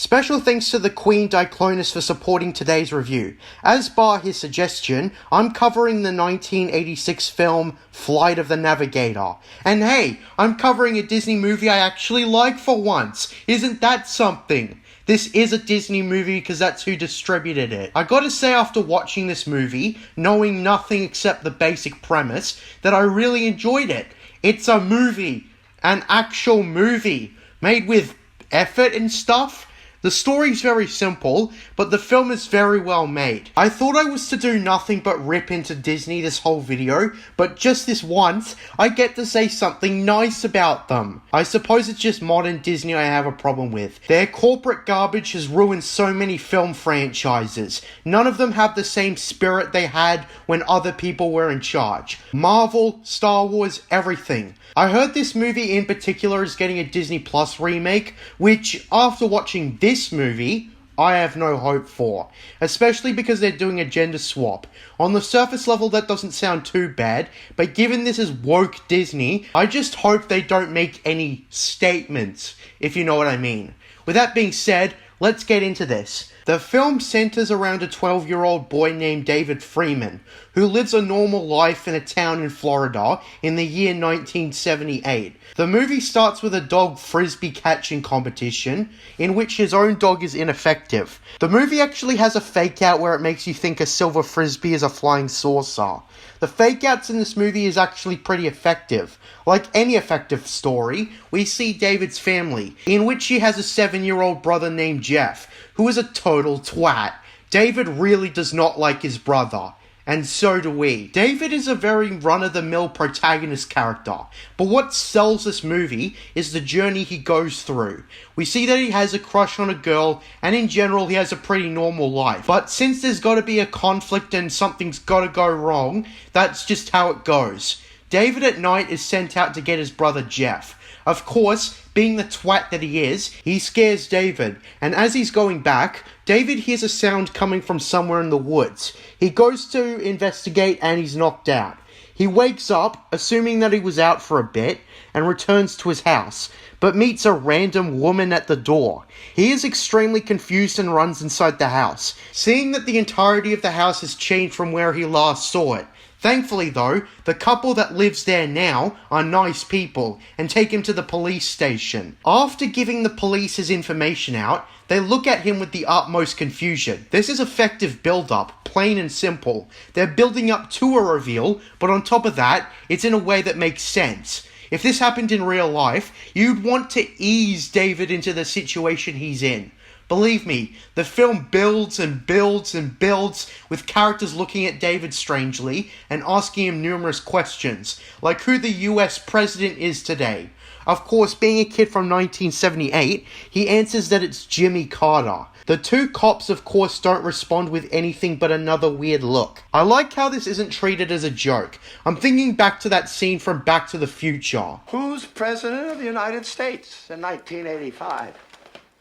Special thanks to the Queen Diclonus for supporting today's review. As bar his suggestion, I'm covering the 1986 film Flight of the Navigator. And hey, I'm covering a Disney movie I actually like for once. Isn't that something? This is a Disney movie because that's who distributed it. I gotta say, after watching this movie, knowing nothing except the basic premise, that I really enjoyed it. It's a movie. An actual movie. Made with effort and stuff. The story's very simple, but the film is very well made. I thought I was to do nothing but rip into Disney this whole video, but just this once, I get to say something nice about them. I suppose it's just modern Disney I have a problem with. Their corporate garbage has ruined so many film franchises. None of them have the same spirit they had when other people were in charge. Marvel, Star Wars, everything. I heard this movie in particular is getting a Disney Plus remake, which, after watching this movie, I have no hope for. Especially because they're doing a gender swap. On the surface level, that doesn't sound too bad, but given this is woke Disney, I just hope they don't make any statements, if you know what I mean. With that being said, let's get into this. The film centers around a 12-year-old boy named David Freeman, who lives a normal life in a town in Florida in the year 1978. The movie starts with a dog frisbee catching competition, in which his own dog is ineffective. The movie actually has a fake out where it makes you think a silver frisbee is a flying saucer. The fake outs in this movie is actually pretty effective. Like any effective story, we see David's family, in which he has a 7-year-old brother named Jeff, who is a total twat. David really does not like his brother, and so do we. David is a very run-of-the-mill protagonist character, but what sells this movie is the journey he goes through. We see that he has a crush on a girl, and in general he has a pretty normal life. But since there's gotta be a conflict and something's gotta go wrong, that's just how it goes. David at night is sent out to get his brother Jeff. Of course, being the twat that he is, he scares David, and as he's going back, David hears a sound coming from somewhere in the woods. He goes to investigate and he's knocked out. He wakes up, assuming that he was out for a bit, and returns to his house, but meets a random woman at the door. He is extremely confused and runs inside the house, seeing that the entirety of the house has changed from where he last saw it. Thankfully though, the couple that lives there now are nice people and take him to the police station. After giving the police his information out, they look at him with the utmost confusion. This is effective build-up, plain and simple. They're building up to a reveal, but on top of that, it's in a way that makes sense. If this happened in real life, you'd want to ease David into the situation he's in. Believe me, the film builds and builds and builds with characters looking at David strangely and asking him numerous questions, like who the US president is today. Of course, being a kid from 1978, he answers that it's Jimmy Carter. The two cops, of course, don't respond with anything but another weird look. I like how this isn't treated as a joke. I'm thinking back to that scene from Back to the Future. Who's president of the United States in 1985?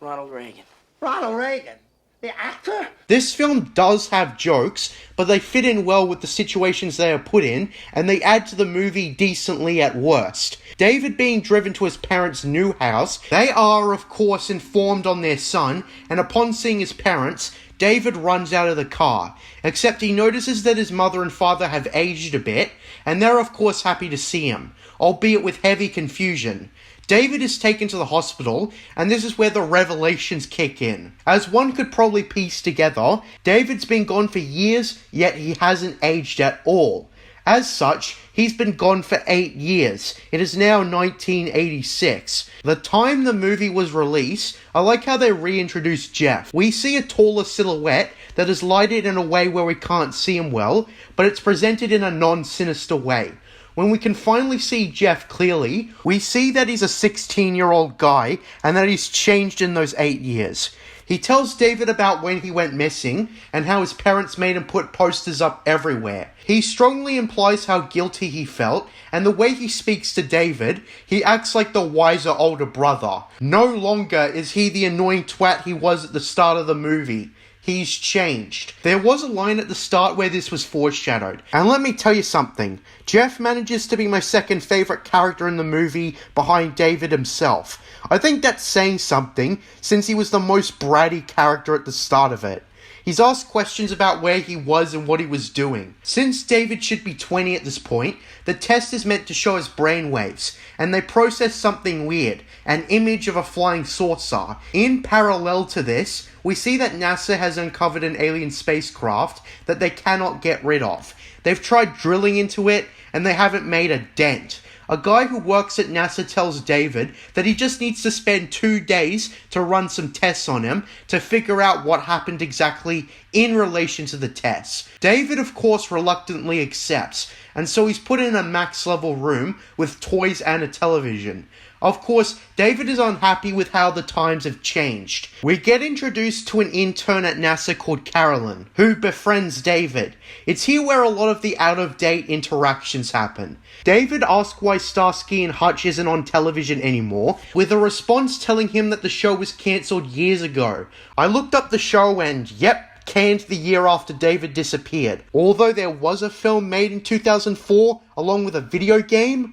Ronald Reagan. Ronald Reagan, the actor? This film does have jokes, but they fit in well with the situations they are put in, and they add to the movie decently at worst. David being driven to his parents' new house, they are, of course, informed on their son, and upon seeing his parents, David runs out of the car, except he notices that his mother and father have aged a bit, and they're of course happy to see him, albeit with heavy confusion. David is taken to the hospital, and this is where the revelations kick in. As one could probably piece together, David's been gone for years, yet he hasn't aged at all. As such, he's been gone for 8 years. It is now 1986. The time the movie was released, I like how they reintroduced Jeff. We see a taller silhouette that is lighted in a way where we can't see him well, but it's presented in a non-sinister way. When we can finally see Jeff clearly, we see that he's a 16-year-old guy and that he's changed in those 8 years. He tells David about when he went missing and how his parents made him put posters up everywhere. He strongly implies how guilty he felt, and the way he speaks to David, he acts like the wiser older brother. No longer is he the annoying twat he was at the start of the movie. he's changed. There was a line at the start where this was foreshadowed. And let me tell you something. Jeff manages to be my second favourite character in the movie behind David himself. I think that's saying something, since he was the most bratty character at the start of it. He's asked questions about where he was and what he was doing. Since David should be 20 at this point, the test is meant to show his brainwaves, and they process something weird, an image of a flying saucer. In parallel to this, we see that NASA has uncovered an alien spacecraft that they cannot get rid of. They've tried drilling into it, and they haven't made a dent. A guy who works at NASA tells David that he just needs to spend 2 days to run some tests on him to figure out what happened exactly in relation to the tests. David, of course, reluctantly accepts, and so he's put in a max-level room with toys and a television. Of course, David is unhappy with how the times have changed. We get introduced to an intern at NASA called Carolyn, who befriends David. It's here where a lot of the out-of-date interactions happen. David asks why Starsky and Hutch isn't on television anymore, with a response telling him that the show was cancelled years ago. I looked up the show and, yep, canned the year after David disappeared. Although there was a film made in 2004, along with a video game.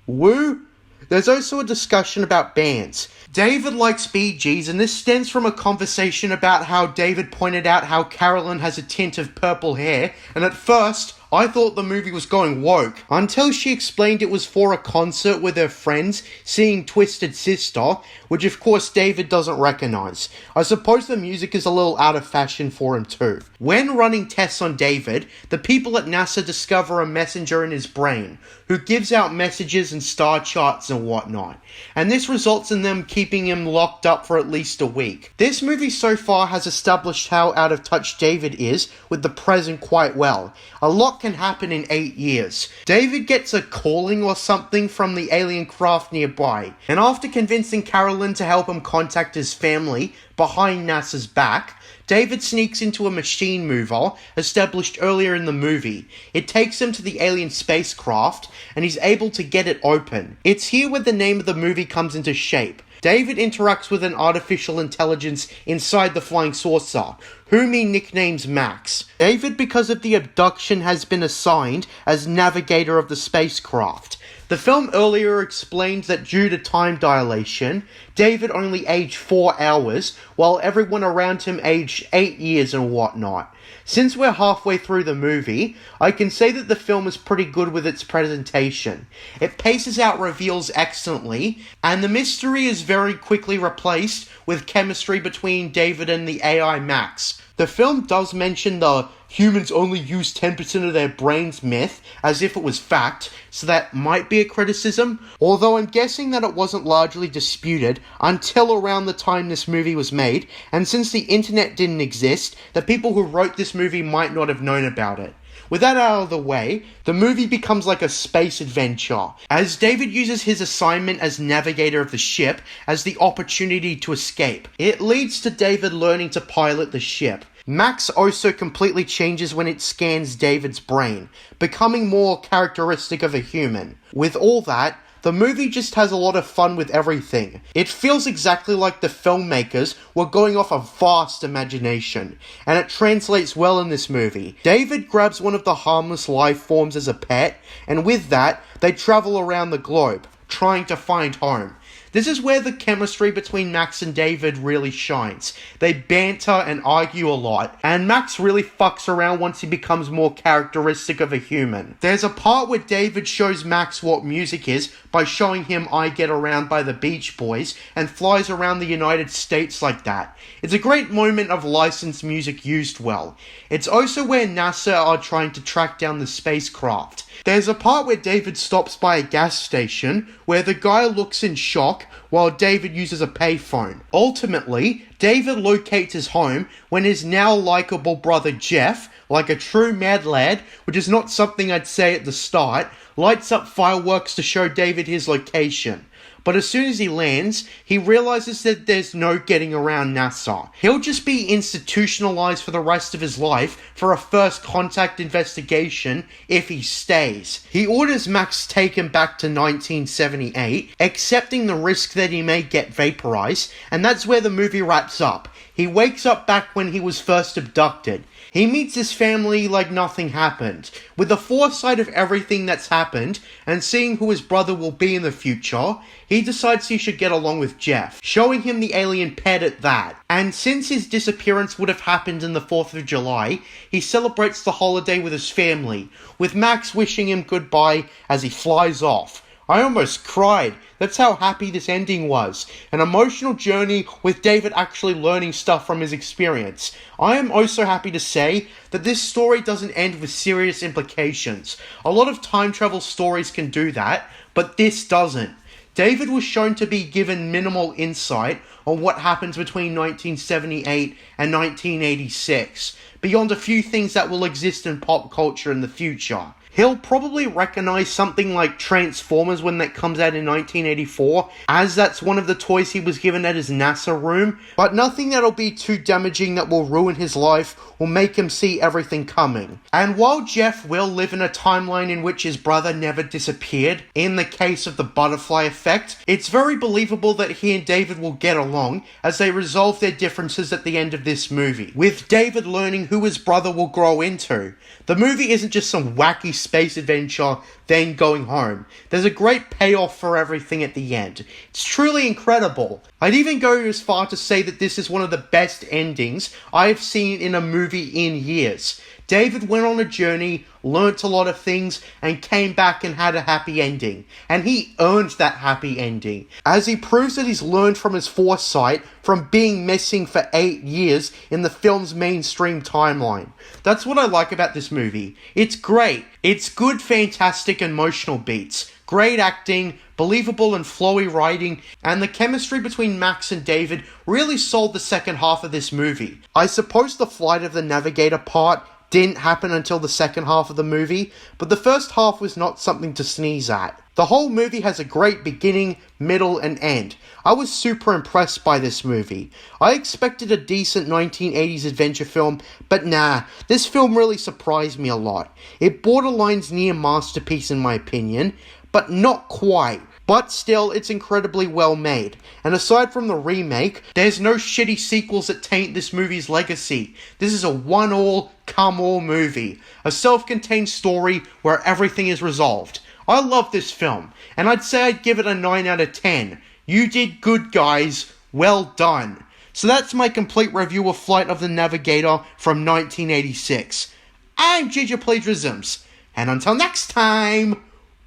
Woo! There's also a discussion about bands. David likes Bee Gees, and this stems from a conversation about how David pointed out how Carolyn has a tint of purple hair, and at first, I thought the movie was going woke, until she explained it was for a concert with her friends seeing Twisted Sister, which of course David doesn't recognise. I suppose the music is a little out of fashion for him too. When running tests on David, the people at NASA discover a messenger in his brain, who gives out messages and star charts and whatnot, and this results in them keeping him locked up for at least a week. This movie so far has established how out of touch David is with the present quite well. A lot can happen in 8 years. David gets a calling or something from the alien craft nearby, and after convincing Carolyn to help him contact his family behind NASA's back, David sneaks into a machine mover established earlier in the movie. It takes him to the alien spacecraft, and he's able to get it open. It's here where the name of the movie comes into shape. David interacts with an artificial intelligence inside the flying saucer, whom he nicknames Max. David, because of the abduction, has been assigned as navigator of the spacecraft. The film earlier explained that due to time dilation, David only aged 4 hours, while everyone around him aged 8 years and whatnot. Since we're halfway through the movie, I can say that the film is pretty good with its presentation. It paces out reveals excellently, and the mystery is very quickly replaced with chemistry between David and the AI Max. The film does mention the humans only use 10% of their brains myth as if it was fact, so that might be a criticism, although I'm guessing that it wasn't largely disputed until around the time this movie was made, and since the internet didn't exist, the people who wrote this movie might not have known about it. With that out of the way, the movie becomes like a space adventure, as David uses his assignment as navigator of the ship as the opportunity to escape. It leads to David learning to pilot the ship. Max also completely changes when it scans David's brain, becoming more characteristic of a human. With all that, the movie just has a lot of fun with everything. It feels exactly like the filmmakers were going off a vast imagination, and it translates well in this movie. David grabs one of the harmless life forms as a pet, and with that, they travel around the globe, trying to find home. This is where the chemistry between Max and David really shines. They banter and argue a lot, and Max really fucks around once he becomes more characteristic of a human. There's a part where David shows Max what music is by showing him I Get Around by the Beach Boys and flies around the United States like that. It's a great moment of licensed music used well. It's also where NASA are trying to track down the spacecraft. There's a part where David stops by a gas station where the guy looks in shock while David uses a payphone. Ultimately, David locates his home when his now likable brother Jeff, like a true mad lad, which is not something I'd say at the start, lights up fireworks to show David his location. but as soon as he lands, he realizes that there's no getting around NASA. He'll just be institutionalized for the rest of his life for a first contact investigation if he stays. He orders Max taken back to 1978, accepting the risk that he may get vaporized, and that's where the movie wraps up. He wakes up back when he was first abducted. He meets his family like nothing happened. With the foresight of everything that's happened, and seeing who his brother will be in the future, he decides he should get along with Jeff, showing him the alien pet at that. And since his disappearance would have happened in the 4th of July, he celebrates the holiday with his family, with Max wishing him goodbye as he flies off. I almost cried. That's how happy this ending was. An emotional journey with David actually learning stuff from his experience. I am also happy to say that this story doesn't end with serious implications. A lot of time travel stories can do that, but this doesn't. David was shown to be given minimal insight on what happens between 1978 and 1986, beyond a few things that will exist in pop culture in the future. He'll probably recognize something like Transformers when that comes out in 1984, as that's one of the toys he was given at his NASA room, but nothing that'll be too damaging that will ruin his life or make him see everything coming. And while Jeff will live in a timeline in which his brother never disappeared, in the case of the butterfly effect, it's very believable that he and David will get along as they resolve their differences at the end of this movie, with David learning who his brother will grow into. The movie isn't just some wacky space adventure, then going home. There's a great payoff for everything at the end. It's truly incredible. I'd even go as far to say that this is one of the best endings I've seen in a movie in years. David went on a journey, learnt a lot of things, and came back and had a happy ending. And he earned that happy ending, as he proves that he's learned from his foresight from being missing for 8 years in the film's mainstream timeline. That's what I like about this movie. It's great. It's good, fantastic, emotional beats. Great acting, believable and flowy writing, and the chemistry between Max and David really sold the second half of this movie. I suppose the Flight of the Navigator part didn't happen until the second half of the movie, but the first half was not something to sneeze at. The whole movie has a great beginning, middle, and end. I was super impressed by this movie. I expected a decent 1980s adventure film, but nah, this film really surprised me a lot. It borderlines near masterpiece in my opinion, but not quite. But still, it's incredibly well made. And aside from the remake, there's no shitty sequels that taint this movie's legacy. This is a one-all, come-all movie. A self-contained story where everything is resolved. I love this film, and I'd say I'd give it a 9 out of 10. You did good, guys. Well done. So that's my complete review of Flight of the Navigator from 1986. I'm Ginger Plagiarisms, and until next time,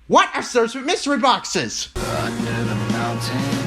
what are those mystery boxes? Under the mountain.